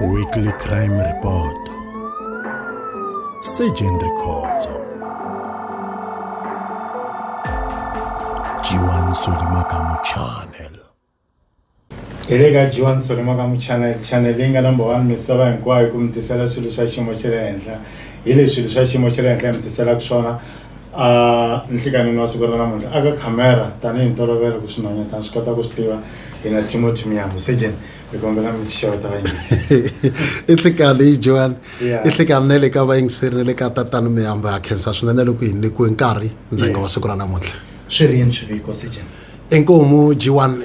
Weekly Crime Report. Surgeon Records. Jiwan Solimakamu Channel. Elega Jiwan Solimakamu channel inga number 1 misava hinkwayo kumtisela swilo swa xiyimo xa le henhla hi leswi swilo swa xiyimo xa le henhla mitiselaka swona nhlikanini wa siku ra namuntlha aka khamera tanihi ntolovelo ku swin'wanyatana swi kota ku swi tiva hina Timothy Miyambu Surgeon ikombela mi xeweta vayingiseri Ihlekani Joan ihlekani na le ka vayingiseri na le ka tatana Miyambu ha khensa swinene loko hi nyikiwe nkarhi ndzhenga wa siku ra namuntlha swi ri yini swiviko Surgeon enkomu Jiwan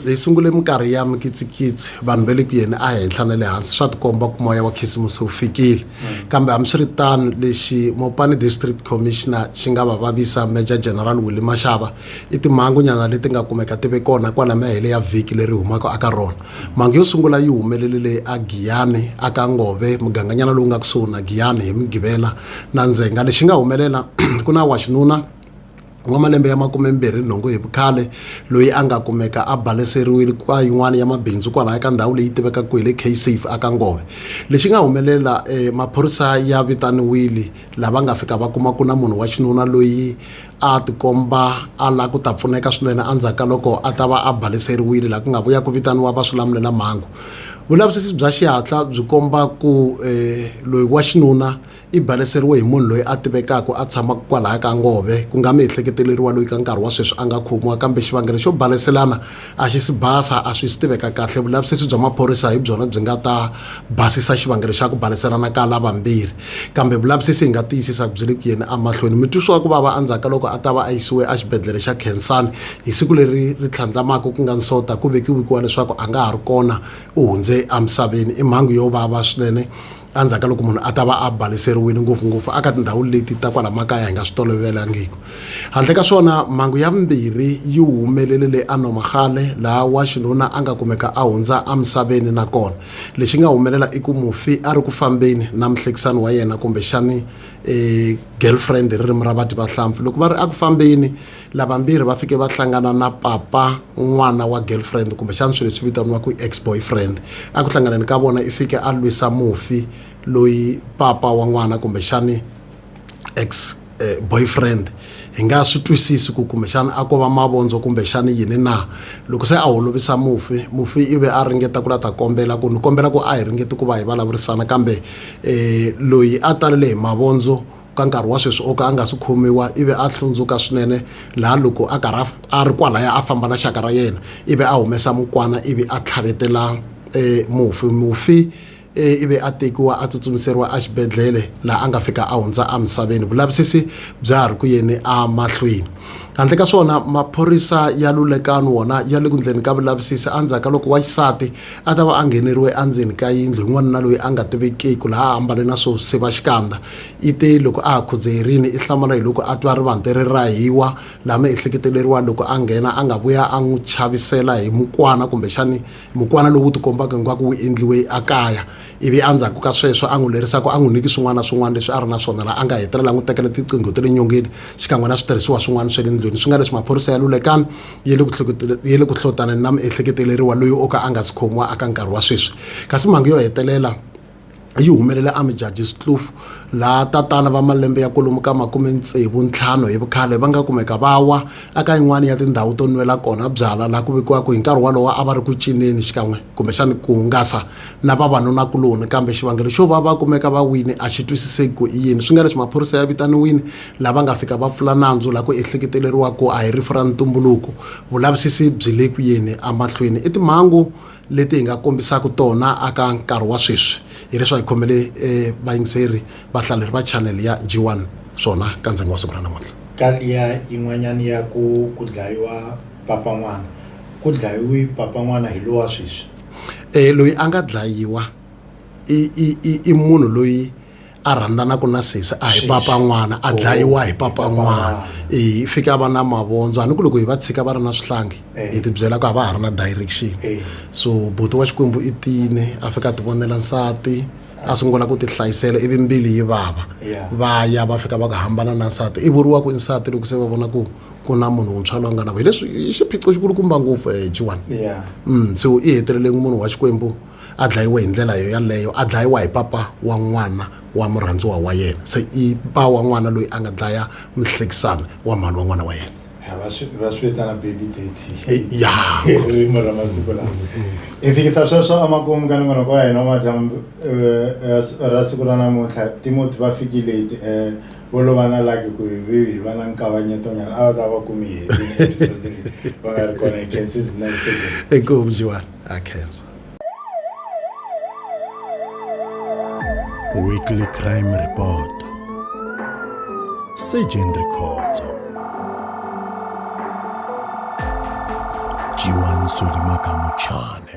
hi sungule minkarhi ya mikitsikitsi vanhu va le ku yeni a henhla na le hansi swa tikomba ku moya wa khisimusi wu fikile kambe hambiswiritano lexi Mopani District Commissioner xi nga va vavisa Major General Willie Mashava i timhangunyana leti nga kumeka ti ve kona kwala mahele ya vhiki leri humaka aka rona mhangu yo sungula yi humelelile a Giyani aka Ngove muganganyana lowu nga kusuhi na Giyani hi Mugivela na Ndzhenga lexi nga humelela ku na wa xinuna wa malembe ya 28 hi vukhale loyi a nga kumeka a baleseriwile kwa yin'wana ya mabindzu kwala eka ndhawu leyi tiveka ku hi le K-Safe aka Ngove lexi nga humelela maphorisa ya vitaniwile lava nga fika va kuma ku na munhu wa xinuna loyi a tikomba a la ku ta pfuneka swinene andzhaka loko a ta va a baleseriwile la ku nga vuya ku vitaniwa va swilamulela mhangu vulavisisi bya xihatla byi komba ku loyi wa xinuna i baleseriwe hi munhu loyi a tivekaka a tshama kwala ka Ngove ku nga miehleketeleriwa loyi ka nkarhi wa sweswi a nga khomiwa kambe xivangelo xo baleselana a xi si basa a swi tiveka kahle vulavisisi bya maphorisa hi byona byi nga ta basisa xivangelo xa ku baleselana ka lava mbirhi kambe vulavisisi hi nga tiyisisa byi le ku yeni amahlweni mi twisiwa ku vava andzhaka loko a ta va a yisiwe a xibedhlele xa Khensani hi siku leri ri tlhandlamaka ku nga nsota ku vekiwikiwa leswaku a nga ha ri kona u hundze emisaveni i mhangu yo vava swinene andzhaka loko munhu a ta va a baleseriwile ngopfungopfu aka tindhawu leti ta kwala makaya hi nga swi tolovelangiki handle ka swona mhangu ya vumbirhi yi humelelile aNomagale laha wa xinuna a nga kumeka a hundza emisaveni nakona lexi nga humelela i ku mufi a ri ku fambeni na muhlekisani wa yena kumbexani girlfriend ririmi ra vati va hlampfi loko va ri aku fambeni lavambirhi va fike va hlangana na papa n'wana wa girlfriend kumbexani swilo leswi vitaniwaka ex boyfriend a ku hlanganeni ka vona i fike a lwisa mufi loyi papa wa n'wana kumbexani ex boyfriend hi nga swi twisisi ku kumbexani a ko va mavondzo kumbexani yini na loko se a holovisa mufi ive a ringeta ku lata kombela ku ni kombela ku a hi ringeti ku va hi vulavurisana kambe loyi a talele hi mavondzo ka nkarhi wa sweswi o ka a nga si khomiwa ive a hlundzuka swinene laha loko a karhi a ri kwalaya a famba na xaka ra yena ive a humesa mukwana ivi a tlhavetela mufi ive a tekiwa a tsutsumiseriwa a xibedhlele laha a nga fika a hundza emisaveni vulavisisi bya ha ri ku yeni amahlweni handle ka swona maphorisa ya lulekani wona ya le ku ndleni ka vulavisisi andzhaka loko wa xisati a ta va a ngheneriwe endzeni ka yindlu yin'wana na loyi a nga tivekeki laha a ambale na swo siva xikandza i te loko a ha khudzerini i hlamala hi loko a twa rivante ri rahiwa laha miehleketeleriwa loko a nghena a nga vuya a n'wi chavisela hi mukwana kumbexani mukwana lowu tikombaka ingaku wu endliwe ekaya ivi andzhaku ka sweswo a n'wi lerisaka a n'wi nyiki swin'wana na swin'wana leswi a ri na swona laha a nga hetelela n'wi tekela tiqingho ta le nyongeni xikan'we na switirhisiwa swin'wana swa le ndlwini swi nga leswi maphorisa ya lulekani ye le ku hlotaneni na miehleketeleriwa loyi o ka a nga si khomiwa aka nkarhi wa sweswi kasi mhangu yo hetelela yi humelela eMjudges Kloof laha tatana va malembe ya kwalomu ka 65 hi vukhale va nga kumeka va wa aka yin'wana ya tindhawu to nwela kona byala laha ku vekiwaka hi nkarhi walowo a va ri ku cineni xikan'we kumbexani ku hungasa na vavanunakuloni kambe xivangelo xo va va kumeka va wini a xi twisiseki ku i yini swi nga leswi maphorisa ya vitaniwini lava nga fika va pfula nandzu laha ku ehleketeleriwa ku a hi rifu ra ntumbuluko vulavisisi byi le ku yeni amahlweni i timhangu leti hi nga kombisaka tona aka nkarhi wa sweswi hi leswi hi khomele vayingiseri vahlaleri va channel ya G1 swona ka ndzhenga wa siku ra namuntlha kaliya yin'wanyana ya ku dlayiwa papa n'wana ku dlayiwi papa n'wana hi lowa sweswi loyi a nga dlayiwa i munhu loyi a rhandzanaka na sesi a hi papa n'wana a dlayiwa hi papa n'wana fika va na mavondzo a ni ku loko hi va tshika va ri na swihlangi hi tibyela ku a va ha ri na direction so buti wa Xikwembu i tine a fika a ti vonela nsati a sungula ku ti hlayisela ivi mbili yi vava va ya va fika va ku hambana na nsati i vuriwa ku nsati loko se va vona ku na munhu wuntshwa loyi a nga na hi leswi i xiphiqo xikulukumba ngopfu G1 so i hetelele munhu wa Xikwembu a dlayiwe hi ndlela yaleyo a dlayiwa hi papa wa n'wana wa murhandziwa wa yena se i pa wa n'wana loyi a nga dlaya muhlekisani wa mhani wa n'wana wa yena va swi vitana baby daddy ya ririmi ra masiku lawa hi fikisa sweswo emakumu ka nongonoko wa hina wa madyambu ra siku ra namuntlha Timothy va fikile vo lova na laki ku hi va na nkavanyetonyana a va ta va kumi hi episode leyi va nga ri kona hi khensi inkomu Jiwani a khensa Weekly Crime Report Surgeon Records Jiwani Solimakamu Channel.